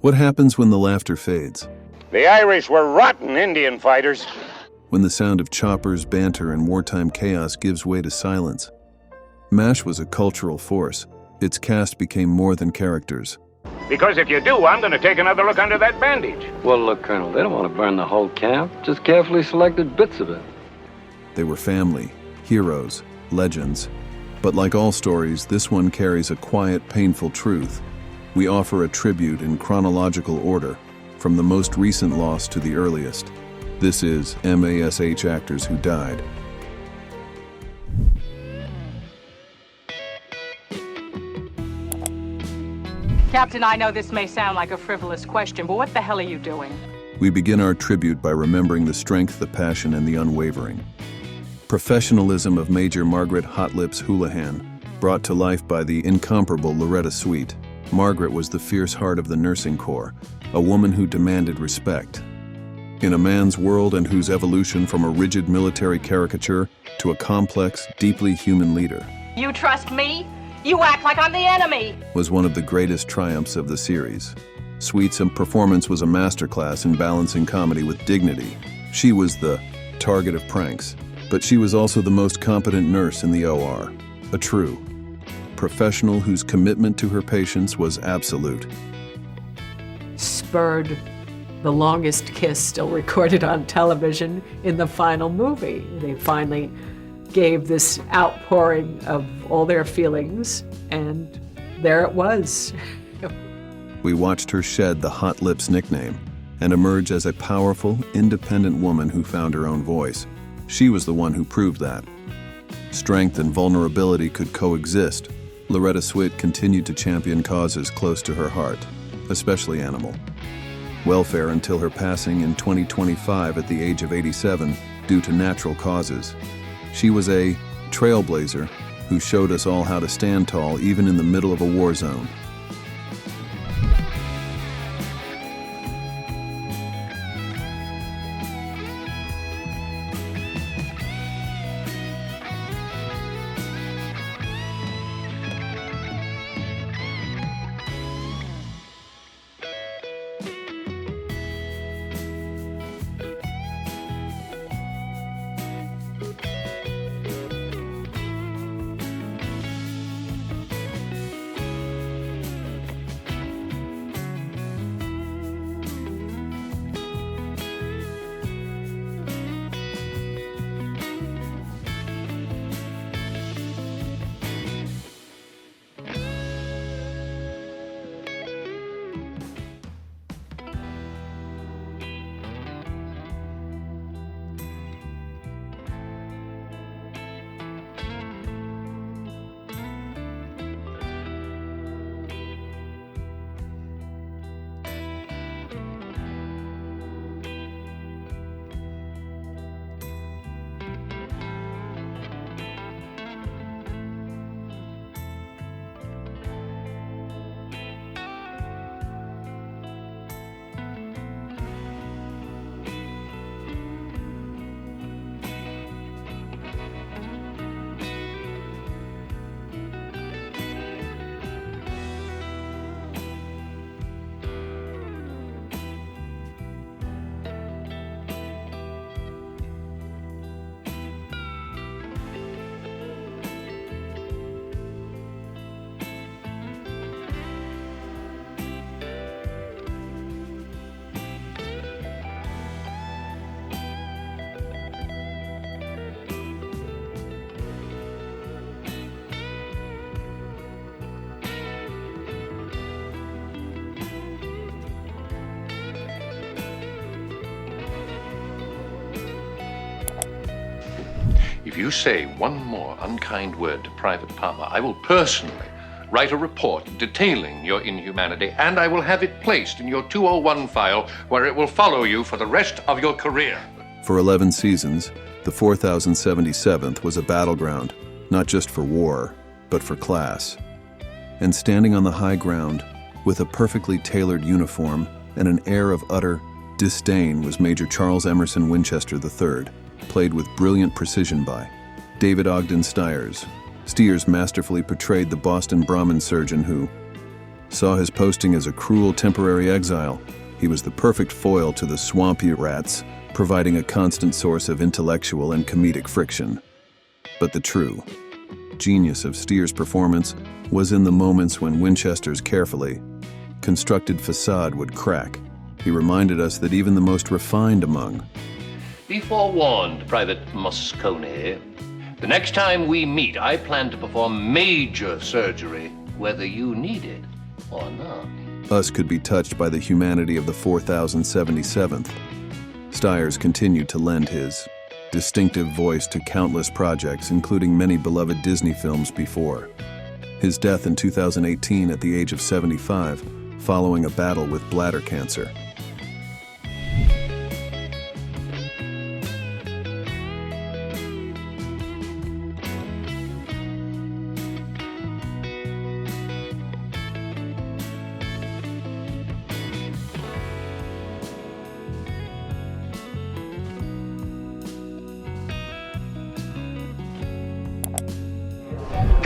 What happens when the laughter fades? The Irish were rotten Indian fighters. When the sound of choppers, banter, and wartime chaos gives way to silence. MASH was a cultural force. Its cast became more than characters. Because if you do, I'm going to take another look under that bandage. Well, look, Colonel, they don't want to burn the whole camp, just carefully selected bits of it. They were family, heroes, legends. But like all stories, this one carries a quiet, painful truth. We offer a tribute in chronological order, from the most recent loss to the earliest. This is MASH actors who died. Captain, I know this may sound like a frivolous question, but what the hell are you doing? We begin our tribute by remembering the strength, the passion, and the unwavering professionalism of Major Margaret Hot Lips Houlihan, brought to life by the incomparable Loretta Sweet. Margaret was the fierce heart of the nursing corps, a woman who demanded respect. In a man's world and whose evolution from a rigid military caricature to a complex, deeply human leader. You trust me? You act like I'm the enemy! Was one of the greatest triumphs of the series. Sweet's performance was a masterclass in balancing comedy with dignity. She was the target of pranks, but she was also the most competent nurse in the OR, a true professional whose commitment to her patients was absolute. Spurred the longest kiss still recorded on television in the final movie. They finally gave this outpouring of all their feelings, and there it was. We watched her shed the Hot Lips nickname and emerge as a powerful, independent woman who found her own voice. She was the one who proved that strength and vulnerability could coexist. Loretta Swit continued to champion causes close to her heart, especially animal welfare, until her passing in 2025 at the age of 87 due to natural causes. She was a trailblazer who showed us all how to stand tall even in the middle of a war zone. If you say one more unkind word to Private Palmer, I will personally write a report detailing your inhumanity, and I will have it placed in your 201 file where it will follow you for the rest of your career. For 11 seasons, the 4077th was a battleground, not just for war, but for class. And standing on the high ground, with a perfectly tailored uniform and an air of utter disdain, was Major Charles Emerson Winchester III, played with brilliant precision by David Ogden Stiers. Stiers masterfully portrayed the Boston Brahmin surgeon who saw his posting as a cruel temporary exile. He was the perfect foil to the swampy rats, providing a constant source of intellectual and comedic friction. But the true genius of Steer's performance was in the moments when Winchester's carefully constructed facade would crack. He reminded us that even the most refined among Be forewarned, Private Moscone. The next time we meet, I plan to perform major surgery, whether you need it or not. us could be touched by the humanity of the 4077th. Stiers continued to lend his distinctive voice to countless projects, including many beloved Disney films before his death in 2018 at the age of 75, following a battle with bladder cancer.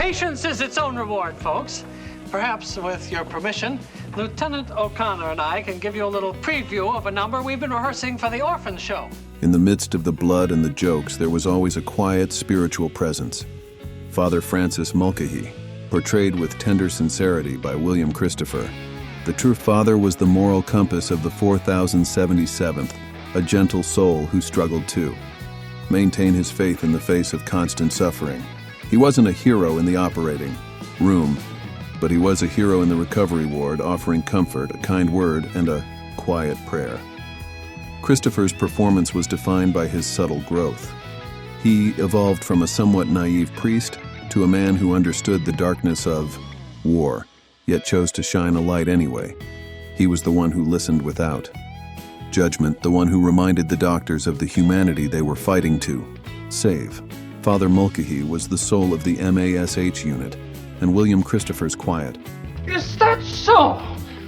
Patience is its own reward, folks. Perhaps, with your permission, Lieutenant O'Connor and I can give you a little preview of a number we've been rehearsing for the Orphan Show. In the midst of the blood and the jokes, there was always a quiet, spiritual presence. Father Francis Mulcahy, portrayed with tender sincerity by William Christopher. The true father was the moral compass of the 4077th, a gentle soul who struggled to maintain his faith in the face of constant suffering. He wasn't a hero in the operating room, but he was a hero in the recovery ward, offering comfort, a kind word, and a quiet prayer. Christopher's performance was defined by his subtle growth. He evolved from a somewhat naive priest to a man who understood the darkness of war, yet chose to shine a light anyway. He was the one who listened without judgment, the one who reminded the doctors of the humanity they were fighting to save. Father Mulcahy was the soul of the MASH unit, and William Christopher's quiet. Is that so?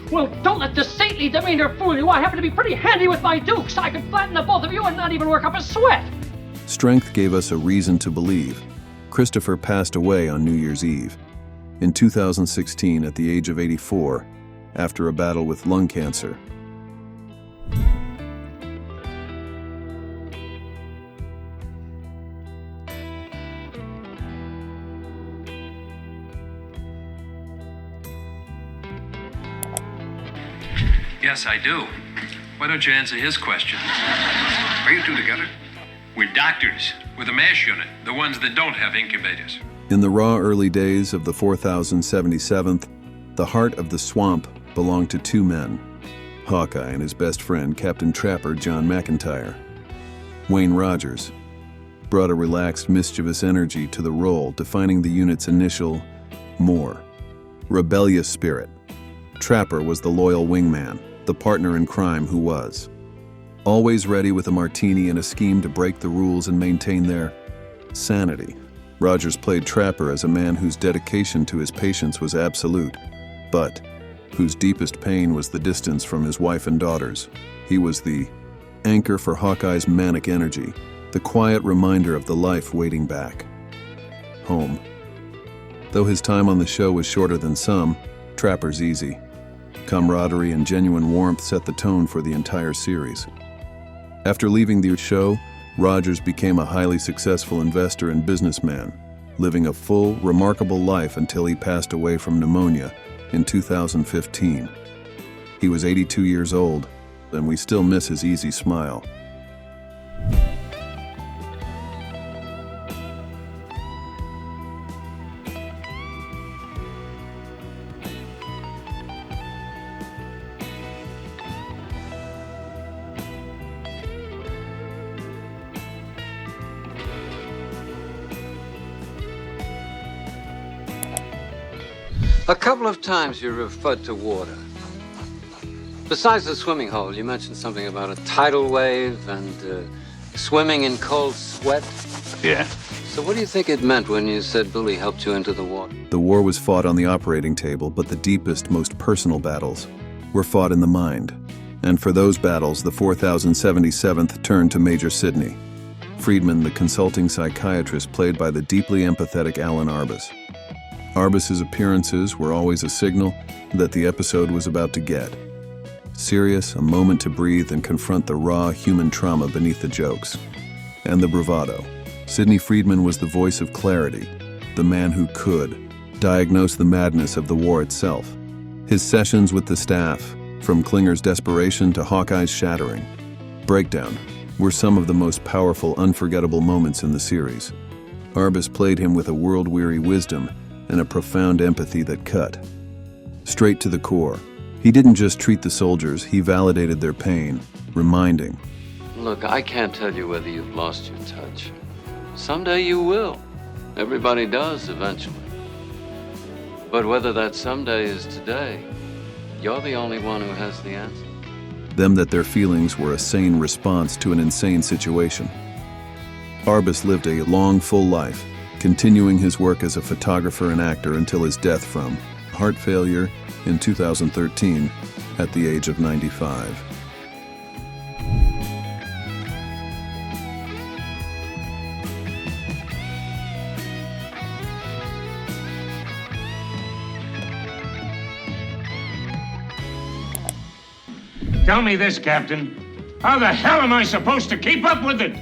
Well, don't let the saintly demeanor fool you. I happen to be pretty handy with my dukes. I could flatten the both of you and not even work up a sweat. Strength gave us a reason to believe. Christopher passed away on New Year's Eve in 2016 at the age of 84 after a battle with lung cancer. Yes, I do. Why don't you answer his question? Are you two together? We're doctors. We're the MASH unit, the ones that don't have incubators. In the raw early days of the 4077th, the heart of the swamp belonged to two men, Hawkeye and his best friend, Captain Trapper John McIntyre. Wayne Rogers brought a relaxed, mischievous energy to the role, defining the unit's initial, more rebellious spirit. Trapper was the loyal wingman, the partner in crime who was always ready with a martini and a scheme to break the rules and maintain their sanity. Rogers played Trapper as a man whose dedication to his patients was absolute, but whose deepest pain was the distance from his wife and daughters. He was the anchor for Hawkeye's manic energy, the quiet reminder of the life waiting back home. Though his time on the show was shorter than some, Trapper's easy camaraderie and genuine warmth set the tone for the entire series. After leaving the show, Rogers became a highly successful investor and businessman, living a full, remarkable life until he passed away from pneumonia in 2015. He was 82 years old, and we still miss his easy smile. A couple of times you referred to water. Besides the swimming hole, you mentioned something about a tidal wave and swimming in cold sweat. Yeah. So what do you think it meant when you said Billy helped you into the water? The war was fought on the operating table, but the deepest, most personal battles were fought in the mind. And for those battles, the 4077th turned to Major Sidney Freedman, the consulting psychiatrist played by the deeply empathetic Alan Arbus. Arbus's appearances were always a signal that the episode was about to get serious, a moment to breathe and confront the raw human trauma beneath the jokes. And the bravado. Sidney Freedman was the voice of clarity, the man who could diagnose the madness of the war itself. His sessions with the staff, from Klinger's desperation to Hawkeye's shattering breakdown, were some of the most powerful, unforgettable moments in the series. Arbus played him with a world-weary wisdom and a profound empathy that cut straight to the core. He didn't just treat the soldiers, he validated their pain, reminding, Look, I can't tell you whether you've lost your touch. Someday you will. Everybody does eventually. But whether that someday is today, you're the only one who has the answer. them that their feelings were a sane response to an insane situation. Arbus lived a long, full life, continuing his work as a photographer and actor until his death from heart failure in 2013 at the age of 95. Tell me this, Captain. How the hell am I supposed to keep up with it?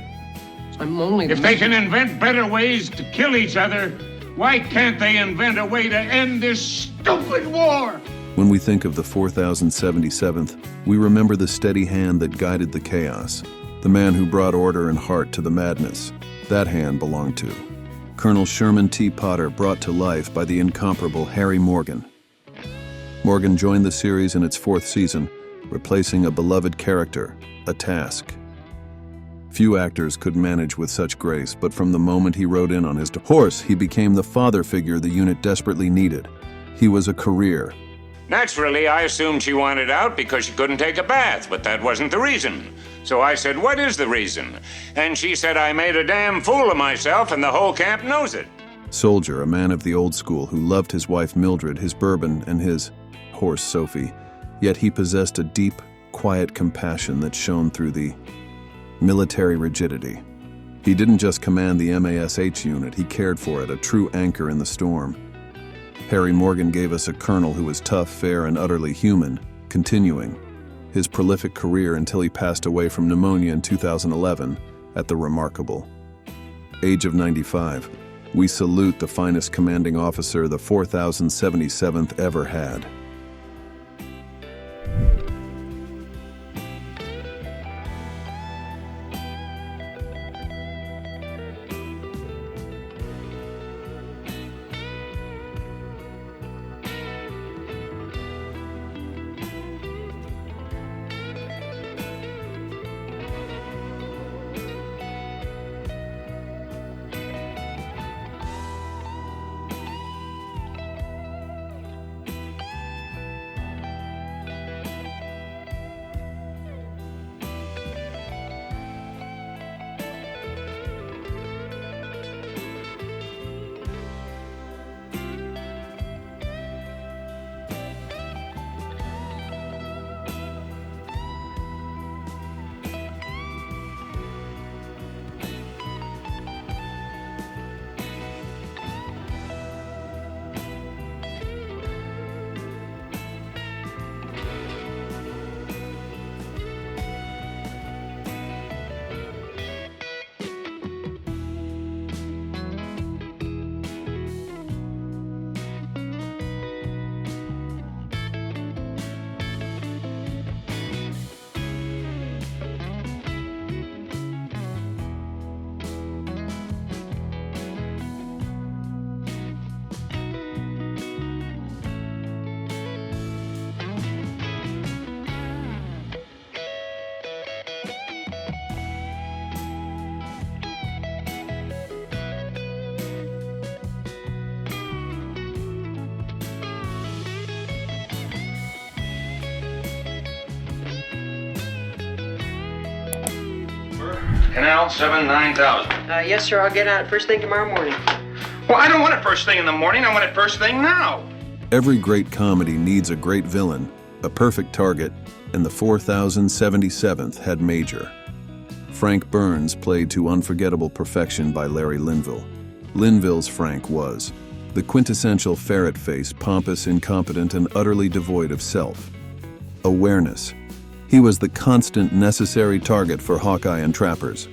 I'm only... If they can invent better ways to kill each other, why can't they invent a way to end this stupid war? When we think of the 4077th, we remember the steady hand that guided the chaos, the man who brought order and heart to the madness. That hand belonged to Colonel Sherman T. Potter, brought to life by the incomparable Harry Morgan. Morgan joined the series in its 4th season, replacing a beloved character, a task. Few actors could manage with such grace, but from the moment he rode in on his horse, he became the father figure the unit desperately needed. He was a career. Naturally, I assumed she wanted out because she couldn't take a bath, but that wasn't the reason. So I said, what is the reason? And she said, I made a damn fool of myself and the whole camp knows it. Soldier, a man of the old school who loved his wife Mildred, his bourbon, and his horse Sophie, yet he possessed a deep, quiet compassion that shone through the military rigidity. He didn't just command the MASH unit, he cared for it, a true anchor in the storm. Harry Morgan gave us a colonel who was tough, fair, and utterly human, continuing his prolific career until he passed away from pneumonia in 2011 at the remarkable age of 95. We salute the finest commanding officer the 4077th ever had. Canal 7-9000. Yes, sir. I'll get out first thing tomorrow morning. Well, I don't want it first thing in the morning. I want it first thing now. Every great comedy needs a great villain, a perfect target, and the 4077th had Major. Frank Burns played to unforgettable perfection by Larry Linville. Linville's Frank was The quintessential ferret face, pompous, incompetent, and utterly devoid of self. Awareness. He was the constant, necessary target for Hawkeye and trappers.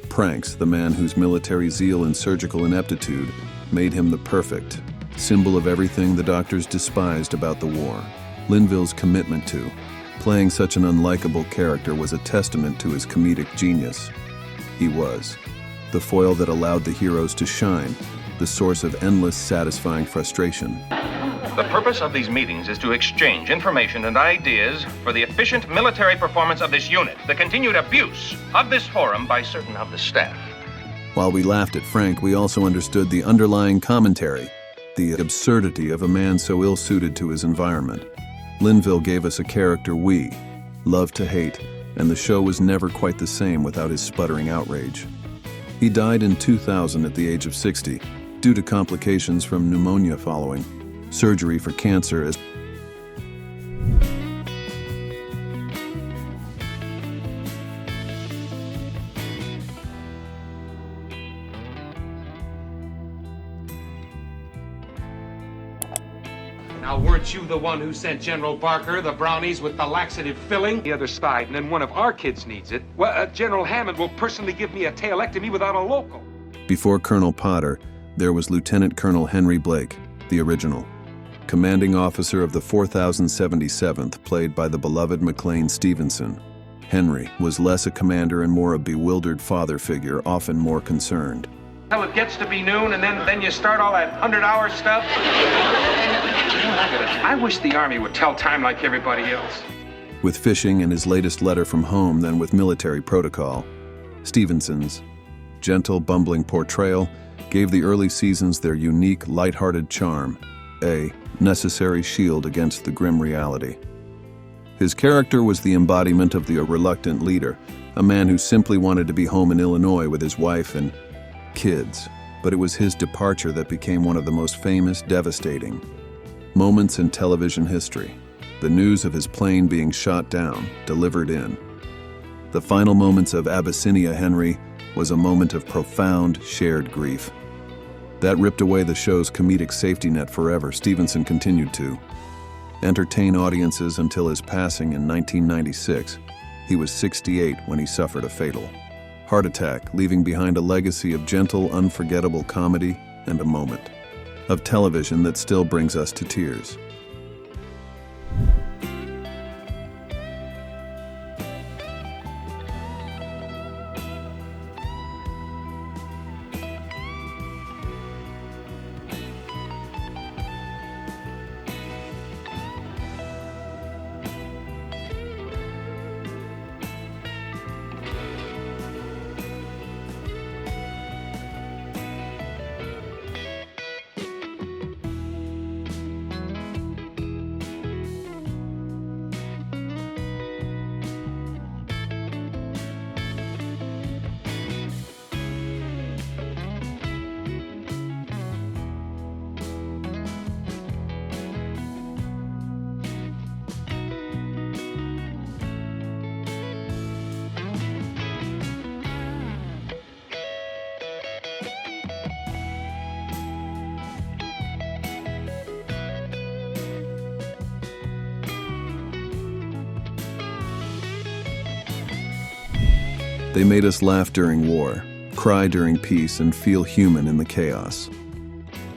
Pranks, the man whose military zeal and surgical ineptitude made him the perfect symbol of everything the doctors despised about the war. Linville's commitment to playing such an unlikable character was a testament to his comedic genius. He was the foil that allowed the heroes to shine, the source of endless, satisfying frustration. The purpose of these meetings is to exchange information and ideas for the efficient military performance of this unit, the continued abuse of this forum by certain of the staff. While we laughed at Frank, we also understood the underlying commentary, the absurdity of a man so ill-suited to his environment. Linville gave us a character we loved to hate, and the show was never quite the same without his sputtering outrage. He died in 2000 at the age of 60, due to complications from pneumonia following surgery for cancer. Now, weren't you the one who sent General Barker the brownies with the laxative filling? The other side, and then one of our kids needs it. Well, General Hammond will personally give me a tailect without a local. Before Colonel Potter, there was Lieutenant Colonel Henry Blake, the original, commanding officer of the 4077th, played by the beloved McLean Stevenson. Henry was less a commander and more a bewildered father figure, often more concerned. Well, it gets to be noon, and then you start all that 100-hour stuff. I wish the Army would tell time like everybody else. With fishing and his latest letter from home than with military protocol, Stevenson's gentle, bumbling portrayal gave the early seasons their unique, light-hearted charm, a necessary shield against the grim reality. His character was the embodiment of the reluctant leader, a man who simply wanted to be home in Illinois with his wife and kids, but it was his departure that became one of the most famous, devastating moments in television history. The news of his plane being shot down, delivered in. The final moments of Abyssinia Henry was a moment of profound, shared grief. That ripped away the show's comedic safety net forever. Stevenson continued to entertain audiences until his passing in 1996. He was 68 when he suffered a fatal heart attack, leaving behind a legacy of gentle, unforgettable comedy and a moment of television that still brings us to tears. They made us laugh during war, cry during peace, and feel human in the chaos.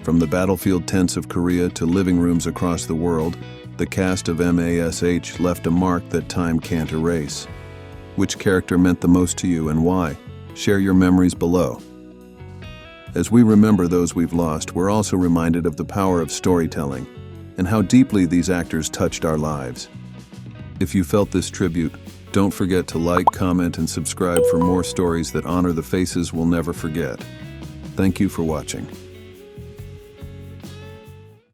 From the battlefield tents of Korea to living rooms across the world, the cast of MASH left a mark that time can't erase. Which character meant the most to you and why? Share your memories below. As we remember those we've lost, we're also reminded of the power of storytelling and how deeply these actors touched our lives. If you felt this tribute, don't forget to like, comment, and subscribe for more stories that honor the faces we'll never forget. Thank you for watching.